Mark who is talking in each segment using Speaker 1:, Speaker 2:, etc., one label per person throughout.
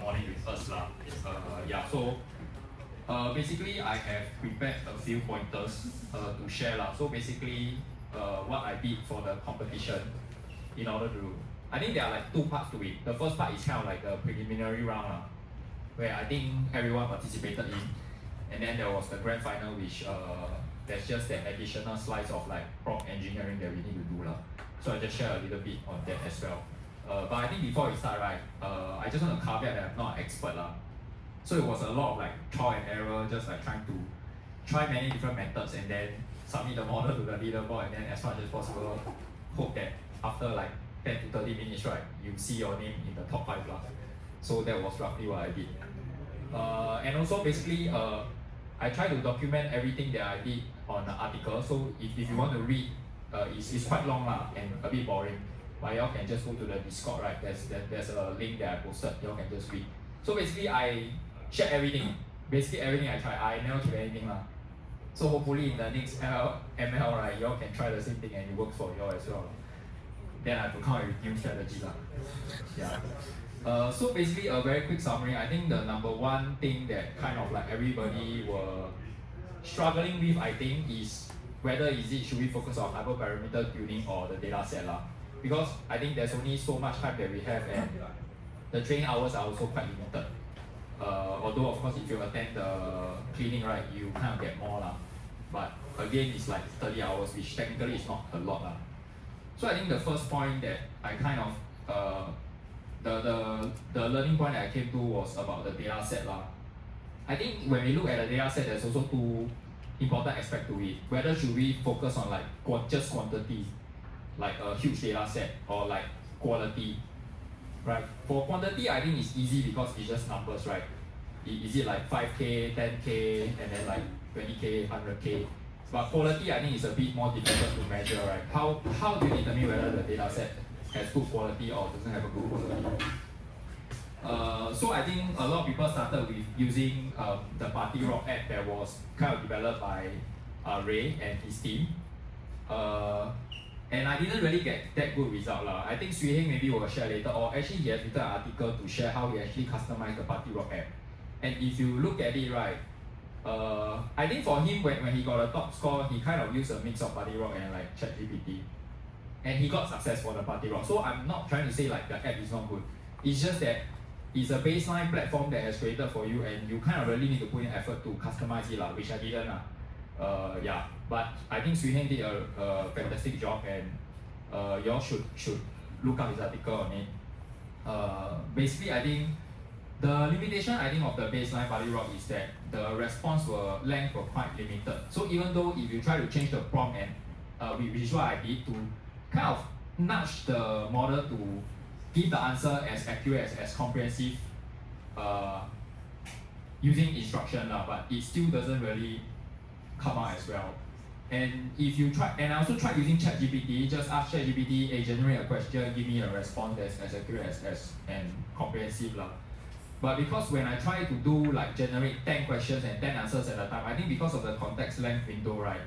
Speaker 1: morning with us lah. Yeah, so basically I have prepared a few pointers to share lah. So basically what I did for the competition in order to, I think there are like two parts to it. The first part is kind of like the preliminary round lah, where I think everyone participated in, and then there was the grand final which there's just that additional slice of like prompt engineering that we need to do lah. So I just share a little bit on that as well. But I think before we start, right, I just want to caveat that I'm not an expert lah. So it was a lot of like trial and error, just like trying to try many different methods and then submit the model to the leaderboard, and then as much as possible hope that after like 10 to 30 minutes, right, you see your name in the top 5 lah. So that was roughly what I did. And also basically, I try to document everything that I did on the article. So if you want to read, it's quite long lah and a bit boring. But y'all can just go to the Discord, right? There's a link that I posted. Y'all can just read. So basically, I shared everything. Basically everything I tried. I never keep anything lah. So hopefully in the next ML, right, y'all can try the same thing and it works for y'all as well. Then I have to come up with new strategy lah. Yeah. So basically a very quick summary. I think the number one thing that kind of like everybody were struggling with, I think, is whether should we focus on hyperparameter tuning or the data set lah. Because I think there's only so much time that we have and the training hours are also quite limited. Although of course if you attend the cleaning, right, you kind of get more lah. But again, it's like 30 hours, which technically is not a lot lah. So I think the first point that I kind of the learning point that I came to was about the data set lah. I think when we look at the data set, there's also two important aspects to it. Whether should we focus on like just quantity, like a huge data set, or like quality, right? For quantity, I think it's easy because it's just numbers, right? Is it like 5K, 10K, and then like 20K, 100K? But quality, I think, is a bit more difficult to measure, right? How do you determine whether the data set has good quality or doesn't have a good quality? So I think a lot of people started with using the PartyRock app that was kind of developed by Ray and his team. And I didn't really get that good result lah. I think Swee Heng maybe will share later, or actually he has written an article to share how he actually customized the PartyRock app. And if you look at it, right, I think for him when he got a top score, he kind of used a mix of PartyRock and like ChatGPT. And he got success for the PartyRock. So I'm not trying to say like the app is not good. It's just that it's a baseline platform that has created for you, and you kind of really need to put in effort to customize it lah, which I didn't lah. Yeah, but I think Swee Heng did a fantastic job, and y'all should look up his article on it. Basically, I think the limitation of the baseline PartyRock is that the response length were quite limited. So even though if you try to change the prompt, and which is what I did to kind of nudge the model to give the answer as accurate as comprehensive using instruction lah, but it still doesn't really come out as well. And if you try, and I also tried using ChatGPT, just ask ChatGPT, hey, generate a question, give me a response that's as accurate as and comprehensive lah. But because when I try to do like generate 10 questions and 10 answers at a time, I think because of the context length window, right,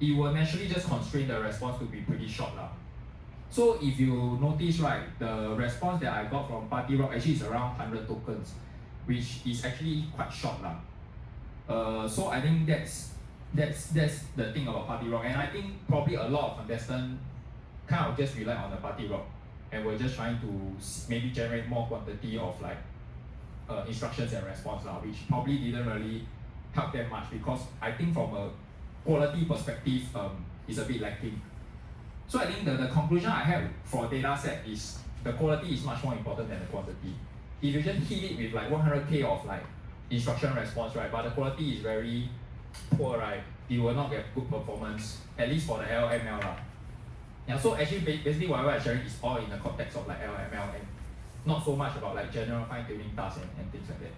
Speaker 1: it will naturally just constrain the response to be pretty short lah. So if you notice, right, the response that I got from PartyRock actually is around 100 tokens, which is actually quite short lah. So I think that's the thing about PartyRock, and I think probably a lot of contestants kind of just rely on the PartyRock, and we're just trying to maybe generate more quantity of like instructions and response lah, which probably didn't really help them much, because I think from a quality perspective, it's a bit lacking. So I think the conclusion I have for data set is the quality is much more important than the quantity. If you just hit it with like 100K of like instruction response, right, but the quality is very poor, right, you will not get good performance, at least for the LML lah. Yeah, so actually basically whatever I'm sharing is all in the context of like LML and not so much about like general fine-tuning tasks and things like that.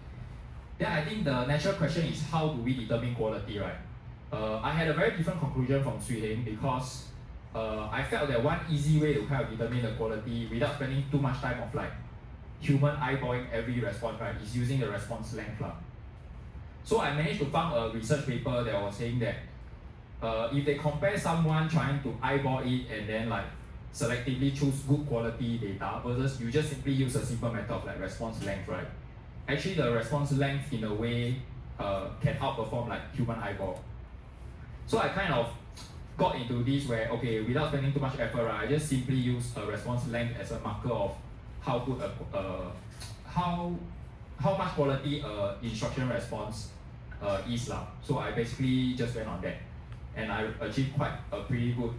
Speaker 1: Then I think the natural question is, how do we determine quality, right? I had a very different conclusion from Swee Heng, because I felt that one easy way to kind of determine the quality without spending too much time of like human eyeballing every response, right, is using the response length lah. So I managed to find a research paper that was saying that if they compare someone trying to eyeball it and then like selectively choose good quality data versus you just simply use a simple method of like response length, right? Actually, the response length in a way can outperform like human eyeball. So I kind of got into this where, okay, without spending too much effort, right, I just simply use a response length as a marker of how good how much quality instruction response is lah. So I basically just went on that, and I achieved quite a pretty good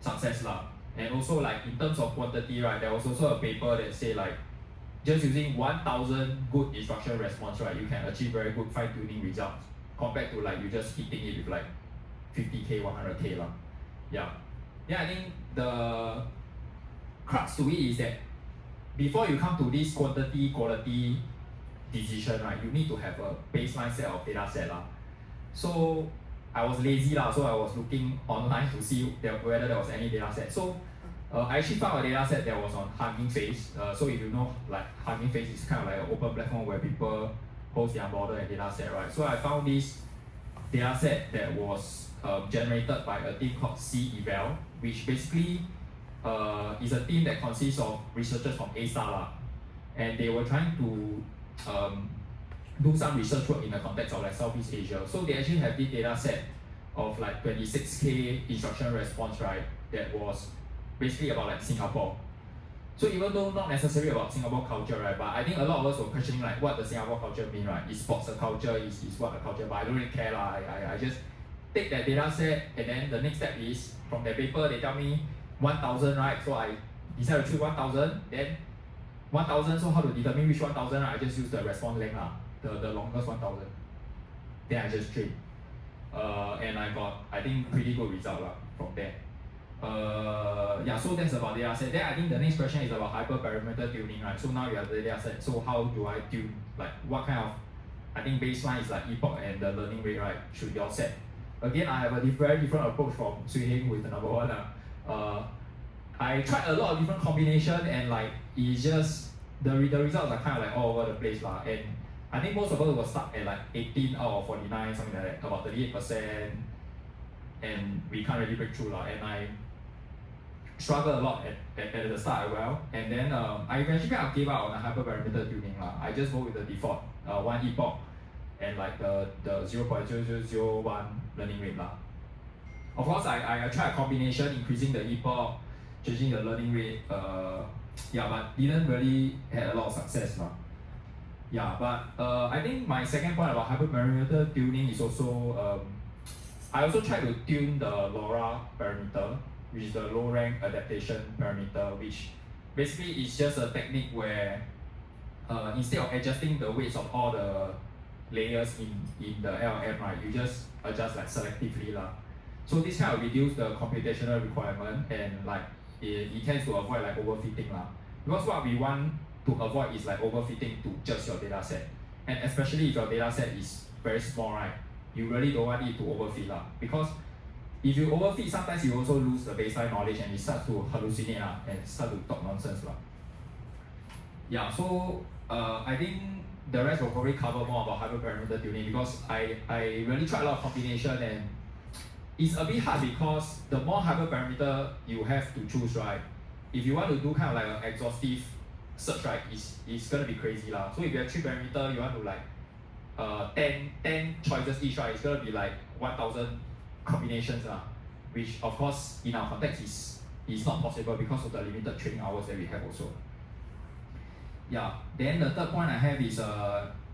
Speaker 1: success lah. And also like in terms of quantity, right, there was also a paper that say like just using 1,000 good instruction response, right, you can achieve very good fine-tuning results compared to like you just hitting it with like 50k, 100k lah. Yeah. I think the crux to it is that before you come to this quality decision, right, you need to have a baseline set of data set lah. So I was lazy lah, so I was looking online to see whether there was any data set. So I actually found a data set that was on Hugging Face. So if you know, like Hugging Face is kind of like an open platform where people host their model and data set, right? So I found this data set that was generated by a team called C-Eval, which basically is a team that consists of researchers from A-Star lah. And they were trying to do some research work in the context of like Southeast Asia. So they actually have this data set of like 26k instruction response, right? That was basically about like Singapore. So even though not necessarily about Singapore culture, right? But I think a lot of us were questioning like what the Singapore culture mean, right? Is sports a culture? Is what a culture? But I don't really care lah. I just take that data set, and then the next step is from the paper they tell me 1,000, right? So I decided to choose 1,000. Then 1,000. So how to determine which 1,000? Right? I just use the response length lah, the longest 1,000. Then I just train, and I got I think pretty good result lah from there. So that's about data set. Then I think the next question is about hyperparameter tuning, right? So now you have the data set. So how do I tune? Like what kind of, I think baseline is like epoch and the learning rate, right? Should you all set? Again, I have a very different approach from Swee Heng with the number one. I tried a lot of different combination, and like it's just the results are kind of like all over the place lah. And I think most of us were stuck at like 18 out of 49, something like that, about 38%, and we can't really break through lah. And I struggled a lot at the start as well, and then I eventually kind of gave up on the hyperparameter tuning lah. I just go with the default one epoch and like the 0.0001 learning rate lah. Of course, I tried a combination, increasing the epoch, changing the learning rate, but didn't really had a lot of success lah. But I think my second point about hyperparameter tuning is also I also tried to tune the LoRa parameter, which is the low rank adaptation parameter, which basically is just a technique where instead of adjusting the weights of all the layers in the LLM, right, you just adjust like selectively lah. So this kind of reduce the computational requirement, and like it tends to avoid like overfitting lah. Because what we want to avoid is like overfitting to just your data set, and especially if your data set is very small, right, you really don't want it to overfit lah. Because if you overfit, sometimes you also lose the baseline knowledge and you start to hallucinate lah and start to talk nonsense lah. So I think the rest will probably cover more about hyperparameter tuning, because I really tried a lot of combination, and it's a bit hard because the more hyperparameter you have to choose, right, if you want to do kind of like an exhaustive search, right, it's gonna be crazy lah. So if you have 3 parameter, you want to like 10 choices each, right, it's gonna be like 1,000 combinations lah, which of course in our context is not possible because of the limited training hours that we have also. Then the third point I have is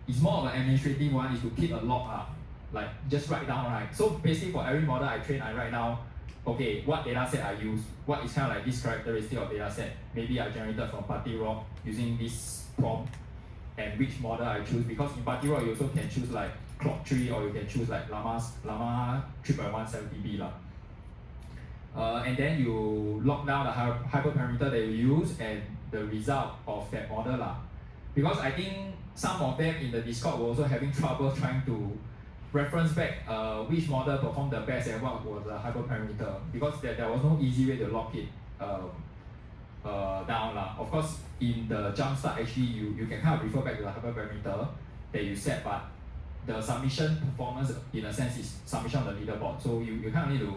Speaker 1: it's more of an administrative one, is to keep a log like just write down, right. So basically for every model I train, I write down, okay, what data set I use, what is kind of like this characteristic of data set. Maybe I generated from PartyRock using this prompt, and which model I choose, because in PartyRock you also can choose like Claude 3, or you can choose like Llama 3.170B lah. And then you lock down the hyperparameter that you use and the result of that model lah. Because I think some of them in the Discord were also having trouble trying to reference back which model performed the best and what was the hyperparameter, because there was no easy way to lock it down lah. Of course, in the jumpstart, actually you can kind of refer back to the hyperparameter that you set, but the submission performance in a sense is submission on the leaderboard. So you kind of need to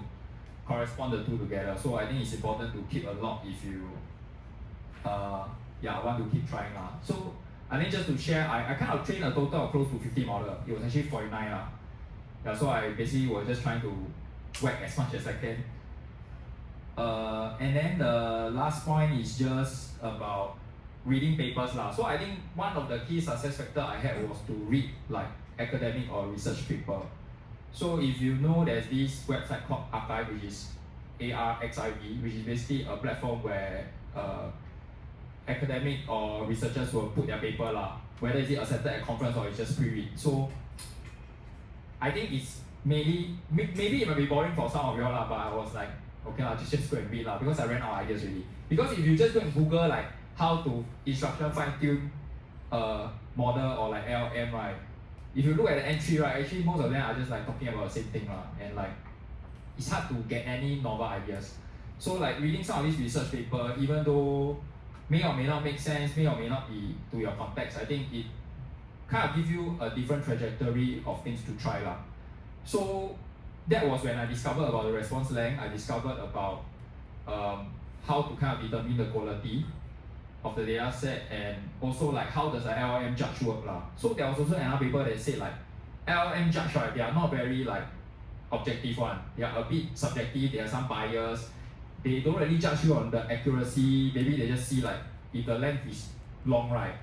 Speaker 1: correspond the two together. So I think it's important to keep a log if you want to keep trying. So I think just to share, I kind of trained a total of close to 50 model. It was actually 49. So I basically was just trying to whack as much as I can. And then the last point is just about reading papers. So I think one of the key success factor I had was to read like academic or research paper. So if you know, there's this website called Archive, which is ARXIV, which is basically a platform where academic or researchers will put their paper, whether is it accepted at conference or it's just pre-read. So I think it's maybe it might be boring for some of you all, but I was like, okay, just go and read because I ran out of ideas already. Because if you just go and Google like how to instruction fine-tune model or like LLM, right? If you look at the entry, right, actually most of them are just like talking about the same thing, and like it's hard to get any novel ideas. So like reading some of these research paper, even though may or may not make sense, may or may not be to your context, I think it kind of gives you a different trajectory of things to try. So that was when I discovered about the response length. I discovered about how to kind of determine the quality of the data set, and also like how does the LLM judge work. So there was also another paper that said like LLM judge, right, they are not very like objective one. They are a bit subjective, there are some bias. They don't really judge you on the accuracy. Maybe they just see like if the length is long, right,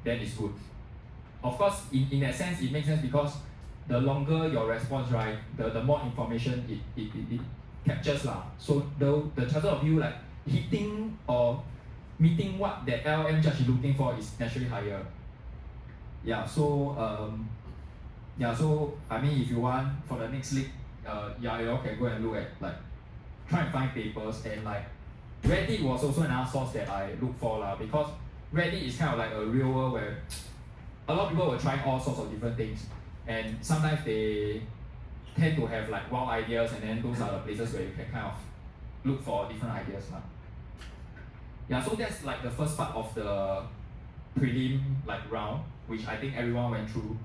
Speaker 1: then it's good. Of course, in that sense, it makes sense because the longer your response, right, the more information it captures. So the chances of you like hitting or meeting what the LLM judge is looking for is naturally higher. So I mean, if you want for the next league, you all can go and look at like try and find papers, and like Reddit was also another source that I look for because Reddit is kind of like a real world where a lot of people were trying all sorts of different things, and sometimes they tend to have like wild ideas, and then those are the places where you can kind of look for different ideas. So that's like the first part of the prelim like round, which I think everyone went through.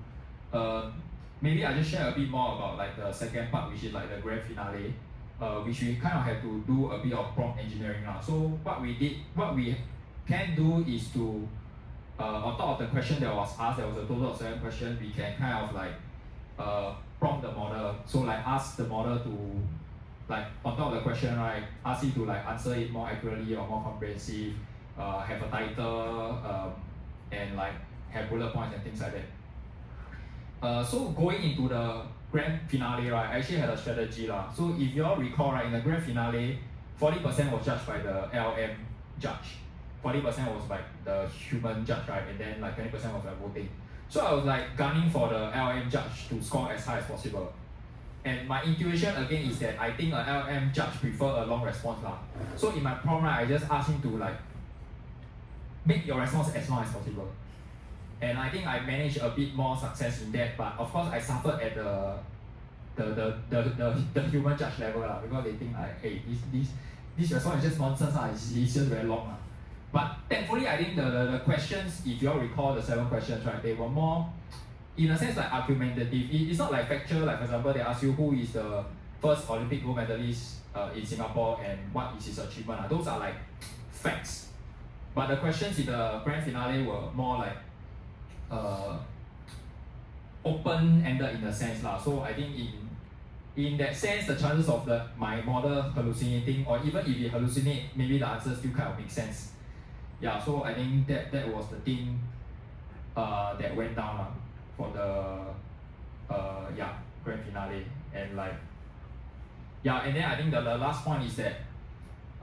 Speaker 1: Maybe I just share a bit more about like the second part, which is like the grand finale, which we kind of had to do a bit of prompt engineering. So what we can do is to on top of the question that was asked, there was a total of 7 questions. We can kind of like prompt the model. So like ask the model to like on top of the question, right, ask it to like answer it more accurately or more comprehensive, have a title, and like have bullet points and things like that. So going into the grand finale, right, I actually had a strategy. So if you all recall, right, in the grand finale, 40% was judged by the LLM judge. 40% was like the human judge, right? And then like 20% was like voting. So I was like gunning for the LLM judge to score as high as possible. And my intuition again is that I think an LLM judge prefer a long response. So in my prompt, right, I just asked him to like make your response as long as possible. And I think I managed a bit more success in that, but of course I suffered at the human judge level because they think like, hey, this response is just nonsense, it's just very long. But thankfully, I think the questions, if you all recall the 7 questions, right, they were more, in a sense, like argumentative. It's not like factual. Like for example, they ask you who is the first Olympic gold medalist in Singapore and what is his achievement. Those are like facts. But the questions in the grand finale were more like open-ended in a sense. So I think in that sense, the chances of my model hallucinating, or even if it hallucinate, maybe the answer still kind of makes sense. So I think that was the thing that went down for the grand finale. And like and then I think the last point is that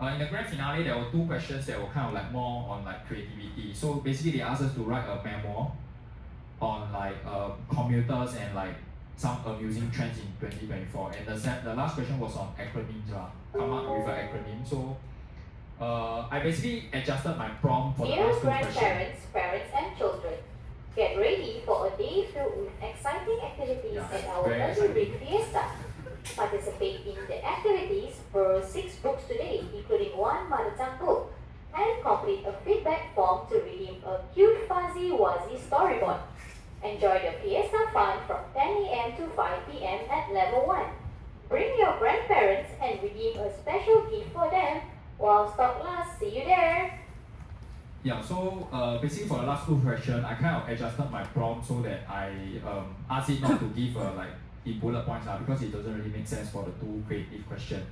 Speaker 1: in the grand finale there were 2 questions that were kind of like more on like creativity. So basically they asked us to write a memoir on like commuters and like some amusing trends in 2024. And the last question was on acronyms. Come up with an acronym. So I basically adjusted my prompt for the last 2 questions.
Speaker 2: Dear grandparents, parents and children, get ready for a day filled with exciting activities at our Little Big Fiesta. Participate in the activities, borrow 6 books today, including 1 mother tongue book, and complete a feedback form to redeem a cute fuzzy wuzzy storyboard. Enjoy the Fiesta fun from 10 a.m. to 5 p.m. at level 1. Bring your grandparents and redeem a special gift for them while stock lasts. See you there.
Speaker 1: Yeah, so basically for the last two questions, I kind of adjusted my prompt so that I asked it not to give like in bullet points because it doesn't really make sense for the two creative questions.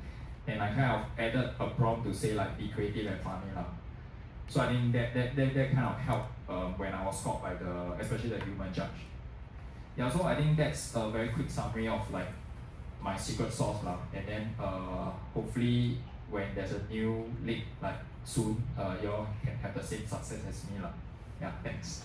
Speaker 1: And I kind of added a prompt to say like be creative and funny lah. So I think that kind of helped when I was scored by especially the human judge. Yeah, so I think that's a very quick summary of like my secret sauce lah. And then hopefully when there's a new league like soon, you all can have the same success as me lah. Yeah, thanks.